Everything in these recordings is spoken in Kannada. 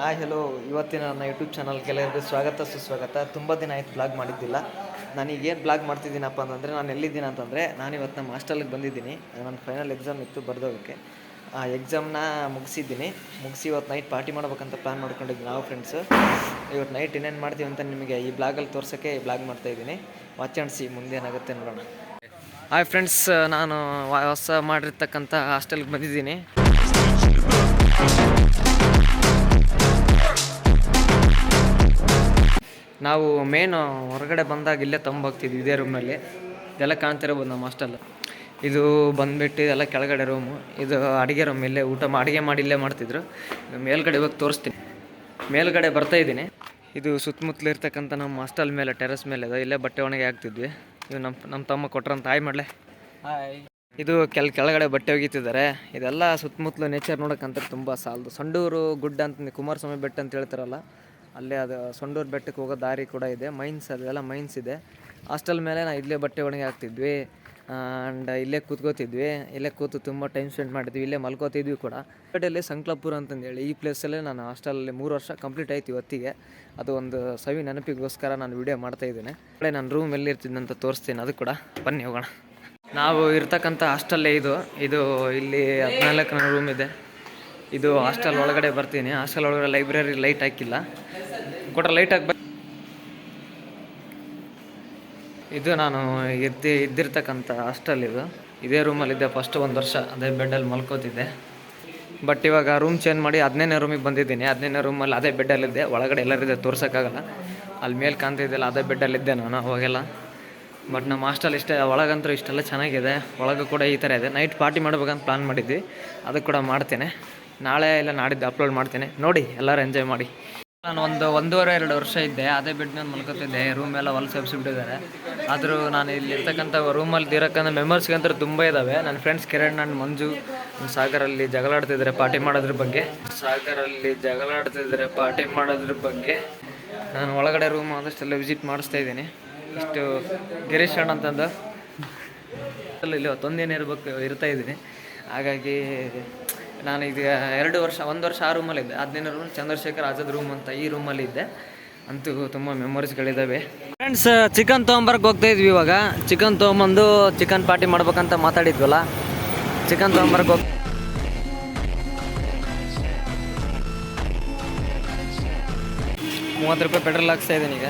ಹೆಲೋ. ಇವತ್ತಿನ ನನ್ನ ಯೂಟ್ಯೂಬ್ ಚಾನಲ್ಗೆಲ್ಲರಿಗೂ ಸ್ವಾಗತ ಸುಸ್ವಾಗತ. ತುಂಬ ದಿನ ಆಯ್ತು ಬ್ಲಾಗ್ ಮಾಡಿದ್ದಿಲ್ಲ. ನಾನೀಗೇನು ಬ್ಲಾಗ್ ಮಾಡ್ತಿದ್ದೀನಪ್ಪ ಅಂತಂದರೆ, ನಾನು ಎಲ್ಲಿದ್ದೀನಿ ಅಂತಂದರೆ, ನಾನಿವತ್ತು ನಮ್ಮ ಹಾಸ್ಟೆಲಿಗೆ ಬಂದಿದ್ದೀನಿ. ನನ್ನ ಫೈನಲ್ ಎಕ್ಸಾಮ್ ಇತ್ತು ಬರೆದೋಗೋಕ್ಕೆ. ಆ ಎಕ್ಸಾಮ್ನ ಮುಗಿಸಿ ಇವತ್ತು ನೈಟ್ ಪಾರ್ಟಿ ಮಾಡ್ಬೇಕಂತ ಪ್ಲ್ಯಾನ್ ಮಾಡ್ಕೊಂಡಿದ್ವಿ ನಾವು ಫ್ರೆಂಡ್ಸು. ಇವತ್ತು ನೈಟ್ ಏನೇನು ಮಾಡ್ತೀವಿ ಅಂತ ನಿಮಗೆ ಈ ಬ್ಲಾಗಲ್ಲಿ ತೋರ್ಸೋಕ್ಕೆ ಈ ಬ್ಲಾಗ್ ಮಾಡ್ತಾಯಿದ್ದೀನಿ. ವಾಚ್ ಆ್ಯಂಡ್ ಸಿ, ಮುಂದೇನಾಗುತ್ತೆ ನೋಡೋಣ. ಹಾಯ್ ಫ್ರೆಂಡ್ಸ್, ನಾನು ಹೊಸ ಮಾಡಿರ್ತಕ್ಕಂಥ ಹಾಸ್ಟೆಲ್ಗೆ ಬಂದಿದ್ದೀನಿ. ನಾವು ಮೇನ್ ಹೊರಗಡೆ ಬಂದಾಗ ಇಲ್ಲೇ ಹೋಗ್ತಿದ್ವಿ ಇದೇ ರೂಮಲ್ಲಿ. ಇದೆಲ್ಲ ಕಾಣ್ತಿರ್ಬೋದು ನಮ್ಮ ಹಾಸ್ಟೆಲ್. ಇದು ಬಂದುಬಿಟ್ಟು ಇದೆಲ್ಲ ಕೆಳಗಡೆ ರೂಮು. ಇದು ಅಡುಗೆ ರೂಮ್. ಇಲ್ಲೇ ಅಡುಗೆ ಮಾಡಿ ಇಲ್ಲೇ ಮಾಡ್ತಿದ್ರು. ಮೇಲ್ಗಡೆ ಹೋಗಿ ತೋರಿಸ್ತೀನಿ. ಮೇಲ್ಗಡೆ ಬರ್ತಾಯಿದ್ದೀನಿ. ಇದು ಸುತ್ತಮುತ್ತಲು ಇರ್ತಕ್ಕಂಥ ನಮ್ಮ ಹಾಸ್ಟೆಲ್ ಮೇಲೆ ಟೆರೆಸ್ ಮೇಲೆ ಇದೆ. ಇಲ್ಲೇ ಬಟ್ಟೆ ಒಣಗಿ ಹಾಕ್ತಿದ್ವಿ. ಇದು ನಮ್ಮ ತಮ್ಮ ಕೊಟ್ರಂತ ಹಾಯ್ ಮಾಡಲೆ. ಹಾಯ್. ಇದು ಕೆಳಗಡೆ ಬಟ್ಟೆ ಒಗಿತಿದ್ದಾರೆ. ಇದೆಲ್ಲ ಸುತ್ತಮುತ್ತಲು ನೇಚರ್ ನೋಡೋಕ್ಕಂತ ತುಂಬ ಸಾಲದು. ಸಂಡೂರು ಗುಡ್ಡ ಅಂತ, ಕುಮಾರಸ್ವಾಮಿ ಬೆಟ್ಟ ಅಂತ ಹೇಳ್ತಾರಲ್ಲ, ಅಲ್ಲೇ ಅದು ಸಂಡೂರು ಬೆಟ್ಟಕ್ಕೆ ಹೋಗೋ ದಾರಿ ಕೂಡ ಇದೆ. ಮೈನ್ಸ್, ಅದೆಲ್ಲ ಮೈನ್ಸ್ ಇದೆ. ಹಾಸ್ಟೆಲ್ ಮೇಲೆ ನಾವು ಇಲ್ಲೇ ಬಟ್ಟೆ ಒಣಗಿ ಹಾಕ್ತಿದ್ವಿ. ಆ್ಯಂಡ್ ಇಲ್ಲೇ ಕೂತ್ಕೋತಿದ್ವಿ. ಇಲ್ಲೇ ಕೂತು ತುಂಬ ಟೈಮ್ ಸ್ಪೆಂಡ್ ಮಾಡಿದ್ವಿ. ಇಲ್ಲೇ ಮಲ್ಕೋತಿದ್ವಿ ಕೂಡ. ಪೇಟೆಯಲ್ಲಿ ಸಂಕ್ಲಾಪುರ ಅಂತಂದೇಳಿ ಈ ಪ್ಲೇಸಲ್ಲೇ ನಾನು ಹಾಸ್ಟೆಲಲ್ಲಿ 3 ವರ್ಷ ಕಂಪ್ಲೀಟ್ ಆಯ್ತು ಇವತ್ತಿಗೆ. ಅದು ಒಂದು ಸವಿ ನೆನಪಿಗೋಸ್ಕರ ನಾನು ವಿಡಿಯೋ ಮಾಡ್ತಾಯಿದ್ದೇನೆ. ನಾನು ರೂಮ್ ಎಲ್ಲಿರ್ತಿದ್ದಂತ ತೋರಿಸ್ತೀನಿ, ಅದು ಕೂಡ ಬನ್ನಿ ಹೋಗೋಣ. ನಾವು ಇರ್ತಕ್ಕಂಥ ಹಾಸ್ಟೆಲ್ಲೇ ಇದು ಇಲ್ಲಿ 14ನೇ ರೂಮ್ ಇದೆ. ಇದು ಹಾಸ್ಟೆಲ್ ಒಳಗಡೆ ಬರ್ತೀನಿ. ಹಾಸ್ಟೆಲ್ ಒಳಗಡೆ ಲೈಬ್ರರಿ ಲೈಟ್ ಹಾಕಿಲ್ಲ, ಕೊಟ್ಟರೆ ಲೈಟ್ ಹಾಕಿ. ಇದು ನಾನು ಇದ್ದಿರ್ತಕ್ಕಂಥ ಹಾಸ್ಟೆಲ್. ಇದೇ ರೂಮಲ್ಲಿದ್ದೆ ಫಸ್ಟ್ 1 ವರ್ಷ. ಅದೇ ಬೆಡ್ಡಲ್ಲಿ ಮಲ್ಕೋತಿದ್ದೆ. ಬಟ್ ಇವಾಗ ರೂಮ್ ಚೇಂಜ್ ಮಾಡಿ 15ನೇ ರೂಮಿಗೆ ಬಂದಿದ್ದೀನಿ. 15ನೇ ರೂಮಲ್ಲಿ ಅದೇ ಬೆಡ್ಡಲ್ಲಿದ್ದೆ. ಒಳಗಡೆ ಎಲ್ಲರಿದೆ ತೋರ್ಸೋಕ್ಕಾಗಲ್ಲ. ಅಲ್ಲಿ ಮೇಲೆ ಕಾಣ್ತಿದ್ದೆಲ್ಲ ಅದೇ ಬೆಡ್ಡಲ್ಲಿದ್ದೆ ನಾನು ಅವಾಗೆಲ್ಲ. ಬಟ್ ನಮ್ಮ ಹಾಸ್ಟೆಲ್ ಒಳಗಂತೂ ಇಷ್ಟೆಲ್ಲ ಚೆನ್ನಾಗಿದೆ. ಒಳಗೂ ಕೂಡ ಈ ಥರ ಇದೆ. ನೈಟ್ ಪಾರ್ಟಿ ಮಾಡ್ಬೇಕಂತ ಪ್ಲ್ಯಾನ್ ಮಾಡಿದ್ವಿ. ಅದು ಕೂಡ ಮಾಡ್ತೇನೆ. ನಾಳೆ ಇಲ್ಲ ನಾಡಿದ್ದು ಅಪ್ಲೋಡ್ ಮಾಡ್ತೇನೆ, ನೋಡಿ ಎಲ್ಲರೂ ಎಂಜಾಯ್ ಮಾಡಿ. ನಾನು 1.5-2 ವರ್ಷ ಇದ್ದೆ. ಅದೇ ಬೆಡ್ ಮೇಲೆ ಮಲ್ಕೋತಿದ್ದೆ. ರೂಮ್ ಎಲ್ಲ ಹೊಲಸು ಎಬ್ಸಿಬಿಟ್ಟಿದ್ದಾರೆ. ಆದರೂ ನಾನು ಇಲ್ಲಿರ್ತಕ್ಕಂಥ ರೂಮಲ್ಲಿ ಇರೋಕ್ಕಂಥ ಮೆಮೊರೀಸ್ಗಂತೂ ತುಂಬ ಇದ್ದಾವೆ. ನನ್ನ ಫ್ರೆಂಡ್ಸ್ ಕಿರಣ್ ಆ್ಯಂಡ್ ಮಂಜು ಸಾಗರಲ್ಲಿ ಜಗಳಾಡ್ತಿದ್ದಾರೆ ಪಾರ್ಟಿ ಮಾಡೋದ್ರ ಬಗ್ಗೆ. ನಾನು ಒಳಗಡೆ ರೂಮ್ ಆದಷ್ಟೆಲ್ಲ ವಿಸಿಟ್ ಮಾಡಿಸ್ತಾ ಇದ್ದೀನಿ. ಇಷ್ಟು ಗಿರೀಶ್ ಅಣ್ಣ ಅಂತಂದು ಇಲ್ಲಿ 1 ಇರ್ತಾಯಿದ್ದೀನಿ. ಹಾಗಾಗಿ ನಾನು ಈಗ 1 ವರ್ಷ ಆ ರೂಮಲ್ಲಿದ್ದೆ. 15ನೇ ರೂಮ್ ಚಂದ್ರಶೇಖರ್ ಆಜಾದ್ ರೂಮ್ ಅಂತ ಈ ರೂಮಲ್ಲಿ ಇದ್ದೆ. ಅಂತೂ ತುಂಬ ಮೆಮೊರೀಸ್ಗಳಿದ್ದಾವೆ. ಫ್ರೆಂಡ್ಸ್, ಚಿಕನ್ ತೊಗೊಂಬರಕ್ಕೆ ಹೋಗ್ತಾಯಿದ್ವಿ. ಇವಾಗ ಚಿಕನ್ ತೊಗೊಂಬಂದು ಚಿಕನ್ ಪಾರ್ಟಿ ಮಾಡ್ಬೇಕಂತ ಮಾತಾಡಿದ್ವಲ್ಲ, ಚಿಕನ್ ತೊಗೊಂಬರಕ್ಕೆ 30 ರೂಪಾಯಿ ಪೆಟ್ರೋಲ್ ಹಾಕ್ಸ್ತಾ ಇದ್ದೀನಿ ಈಗ.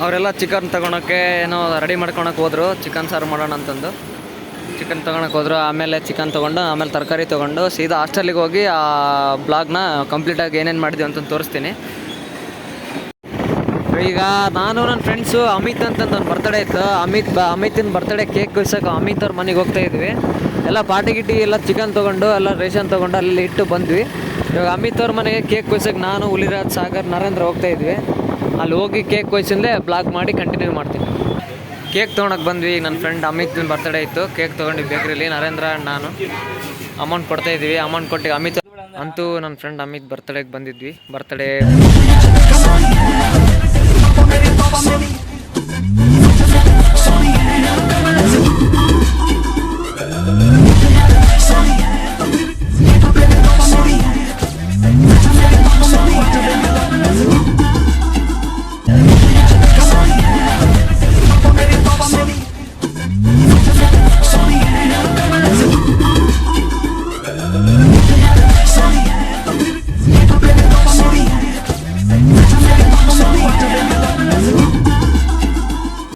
ಅವರೆಲ್ಲ ಚಿಕನ್ ತೊಗೊಳಕ್ಕೆ ಏನೋ ರೆಡಿ ಮಾಡ್ಕೊಳಕ್ಕೆ ಹೋದರು. ಚಿಕನ್ ಸಾರು ಮಾಡೋಣ ಅಂತಂದು ಚಿಕನ್ ತೊಗೊಳಕ್ಕೆ ಹೋದರು. ಆಮೇಲೆ ಚಿಕನ್ ತೊಗೊಂಡು ಆಮೇಲೆ ತರಕಾರಿ ತೊಗೊಂಡು ಸೀದಾ ಹಾಸ್ಟೆಲಿಗೆ ಹೋಗಿ ಆ ಬ್ಲಾಗ್ನ ಕಂಪ್ಲೀಟಾಗಿ ಏನೇನು ಮಾಡಿದ್ವಿ ಅಂತ ತೋರಿಸ್ತೀನಿ. ಈಗ ನಾನು ನನ್ನ ಫ್ರೆಂಡ್ಸು ಅಮಿತ್ ಅಂತಂದು ಒಂದು ಬರ್ತಡೇ ಇತ್ತು. ಅಮಿತಿನ ಬರ್ತಡೇ ಕೇಕ್ ಕೊಯ್ಸೋಕೆ ಅಮಿತ್ ಅವ್ರ ಮನೆಗೆ ಹೋಗ್ತಾಯಿದ್ವಿ. ಎಲ್ಲ ಪಾರ್ಟಿ ಗಿಟ್ಟಿ ಎಲ್ಲ ಚಿಕನ್ ತೊಗೊಂಡು ಎಲ್ಲ ರೇಷನ್ ತೊಗೊಂಡು ಅಲ್ಲಿ ಇಟ್ಟು ಬಂದ್ವಿ. ಇವಾಗ ಅಮಿತ್ ಅವ್ರ ಮನೆಗೆ ಕೇಕ್ ಕೊಯ್ಸೋಕೆ ನಾನು, ಹುಲಿರಾಜ್, ಸಾಗರ್, ನರೇಂದ್ರ ಹೋಗ್ತಾಯಿದ್ವಿ. ಅಲ್ಲಿ ಹೋಗಿ ಕೇಕ್ ಕೊಯ್ಸಿಂದೇ ಬ್ಲಾಗ್ ಮಾಡಿ ಕಂಟಿನ್ಯೂ ಮಾಡ್ತೀನಿ. ಕೇಕ್ ತೊಗೊಳಕ್ಕೆ ಬಂದ್ವಿ. ನನ್ನ ಫ್ರೆಂಡ್ ಅಮಿತ್ನ ಬರ್ತಡೇ ಇತ್ತು. ಕೇಕ್ ತೊಗೊಂಡು ಬೇಕ್ರಿಲಿ ನರೇಂದ್ರ ನಾನು ಅಮೌಂಟ್ ಕೊಡ್ತಾಯಿದ್ವಿ. ಅಮೌಂಟ್ ಕೊಟ್ಟು ಅಮಿತ್ ಅಂತೂ ನನ್ನ ಫ್ರೆಂಡ್ ಅಮಿತ್ ಬರ್ತಡೇಗೆ ಬಂದಿದ್ವಿ. ಬರ್ತಡೇ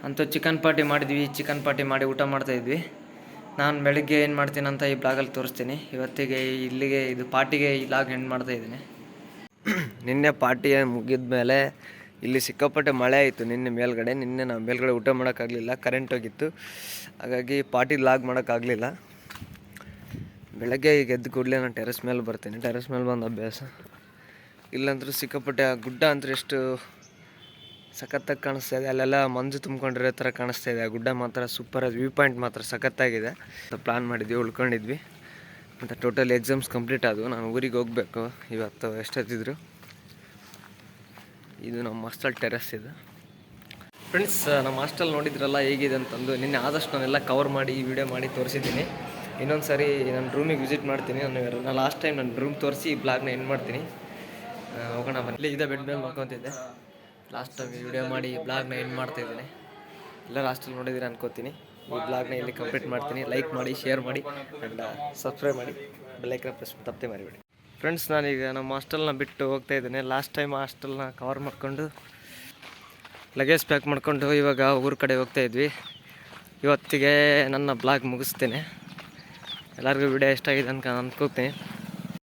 ಅಂತೂ ಚಿಕನ್ ಪಾರ್ಟಿ ಮಾಡಿದ್ವಿ. ಚಿಕನ್ ಪಾರ್ಟಿ ಮಾಡಿ ಊಟ ಮಾಡ್ತಾಯಿದ್ವಿ. ನಾನು ಬೆಳಗ್ಗೆ ಏನು ಮಾಡ್ತೀನಿ ಅಂತ ಈ ಬ್ಲಾಗಲ್ಲಿ ತೋರಿಸ್ತೀನಿ. ಇವತ್ತಿಗೆ ಇಲ್ಲಿಗೆ ಇದು ಪಾರ್ಟಿಗೆ ಈ ಬ್ಲಾಗ್ ಎಂಡ್ ಮಾಡ್ತಾಯಿದ್ದೀನಿ. ನಿನ್ನೆ ಪಾರ್ಟಿ ಮುಗಿದ ಮೇಲೆ ಇಲ್ಲಿ ಸಿಕ್ಕಾಪಟ್ಟೆ ಮಳೆ ಆಯಿತು. ನಿನ್ನೆ ನಾವು ಮೇಲ್ಗಡೆ ಊಟ ಮಾಡೋಕ್ಕಾಗಲಿಲ್ಲ, ಕರೆಂಟ್ ಹೋಗಿತ್ತು. ಹಾಗಾಗಿ ಪಾರ್ಟಿ ಬ್ಲಾಗ್ ಮಾಡೋಕ್ಕಾಗಲಿಲ್ಲ. ಬೆಳಗ್ಗೆ ಈಗ ಎದ್ದು ಕೂಡಲೇ ನಾನು ಟೆರೆಸ್ ಮೇಲೆ ಬರ್ತೀನಿ. ಟೆರೆಸ್ ಮೇಲೆ ಬಂದು ಅಭ್ಯಾಸ. ಇಲ್ಲಾಂದ್ರೂ ಸಿಕ್ಕಾಪಟ್ಟೆ ಆ ಗುಡ್ಡ ಅಂದ್ರೆ ಎಷ್ಟು ಸಖತ್ತಾಗಿ ಕಾಣಿಸ್ತಾ ಇದೆ. ಅಲ್ಲೆಲ್ಲ ಮಂಜು ತುಂಬ್ಕೊಂಡಿರೋ ಥರ ಕಾಣಿಸ್ತಾ ಇದೆ. ಆ ಗುಡ್ಡ ಮಾತ್ರ ಸೂಪರ್. ಅದು ವ್ಯೂ ಪಾಯಿಂಟ್ ಮಾತ್ರ ಸಖತ್ತಾಗಿದೆ. ಪ್ಲ್ಯಾನ್ ಮಾಡಿದ್ವಿ, ಉಳ್ಕೊಂಡಿದ್ವಿ. ಮತ್ತು ಟೋಟಲ್ ಎಕ್ಸಾಮ್ಸ್ ಕಂಪ್ಲೀಟ್ ಆದವು. ನಾನು ಊರಿಗೆ ಹೋಗಬೇಕು ಇವತ್ತು ಎಷ್ಟೊತ್ತಿದ್ರು. ಇದು ನಮ್ಮ ಹಾಸ್ಟೆಲ್ ಟೆರೆಸ್ ಇದು. ಫ್ರೆಂಡ್ಸ್, ನಮ್ಮ ಹಾಸ್ಟೆಲ್ ನೋಡಿದ್ರಲ್ಲ ಹೇಗಿದೆ ಅಂತಂದು. ನಿನ್ನೆ ಆದಷ್ಟು ನಾನೆಲ್ಲ ಕವರ್ ಮಾಡಿ ವಿಡಿಯೋ ಮಾಡಿ ತೋರಿಸಿದ್ದೀನಿ. ಇನ್ನೊಂದು ಸಾರಿ ನನ್ನ ರೂಮಿಗೆ ವಿಸಿಟ್ ಮಾಡ್ತೀನಿ. ನಾನು ಲಾಸ್ಟ್ ಟೈಮ್ ನನ್ನ ರೂಮ್ ತೋರಿಸಿ ಈ ಬ್ಲಾಗ್ನ ಎಂಡ್ ಮಾಡ್ತೀನಿ. ಹೋಗೋಣ ಬನ್ನಿ. ಇದೇ ಬೆಡ್ ಮೇಲೆ ಮಲ್ಕೊತಿದ್ದೆ. ಲಾಸ್ಟ್ ಟೈಮ್ ವಿಡಿಯೋ ಮಾಡಿ ಬ್ಲಾಗ್ನ ಎಂಡ್ ಮಾಡ್ತಾಯಿದ್ದೀನಿ. ಎಲ್ಲ ಲಾಸ್ಟಲ್ಲಿ ನೋಡಿದ್ದೀರಾ ಅನ್ಕೋತೀನಿ. ಈ ಬ್ಲಾಗ್ನ ಇಲ್ಲಿ ಕಂಪ್ಲೀಟ್ ಮಾಡ್ತೀನಿ. ಲೈಕ್ ಮಾಡಿ, ಶೇರ್ ಮಾಡಿ ಆ್ಯಂಡ್ ಸಬ್ಸ್ಕ್ರೈಬ್ ಮಾಡಿ, ಬೆಲ್ಲೈಕನ್ನ ಪ್ರೆಸ್ ತಪ್ಪದೆ ಮರಿಬೇಡಿ. ಫ್ರೆಂಡ್ಸ್, ನಾನೀಗ ನಮ್ಮ ಹಾಸ್ಟೆಲ್ನ ಬಿಟ್ಟು ಹೋಗ್ತಾ ಇದ್ದೇನೆ. ಲಾಸ್ಟ್ ಟೈಮ್ ಹಾಸ್ಟೆಲ್ನ ಕವರ್ ಮಾಡ್ಕೊಂಡು ಲಗೇಜ್ ಪ್ಯಾಕ್ ಮಾಡ್ಕೊಂಡು ಇವಾಗ ಊರ ಕಡೆ ಹೋಗ್ತಾಯಿದ್ವಿ. ಇವತ್ತಿಗೆ ನನ್ನ ಬ್ಲಾಗ್ ಮುಗಿಸ್ತೇನೆ. ಎಲ್ಲರಿಗೂ ವಿಡಿಯೋ ಇಷ್ಟ ಆಗಿದೆ ಅಂತ ಅಂದ್ಕೋತೀನಿ.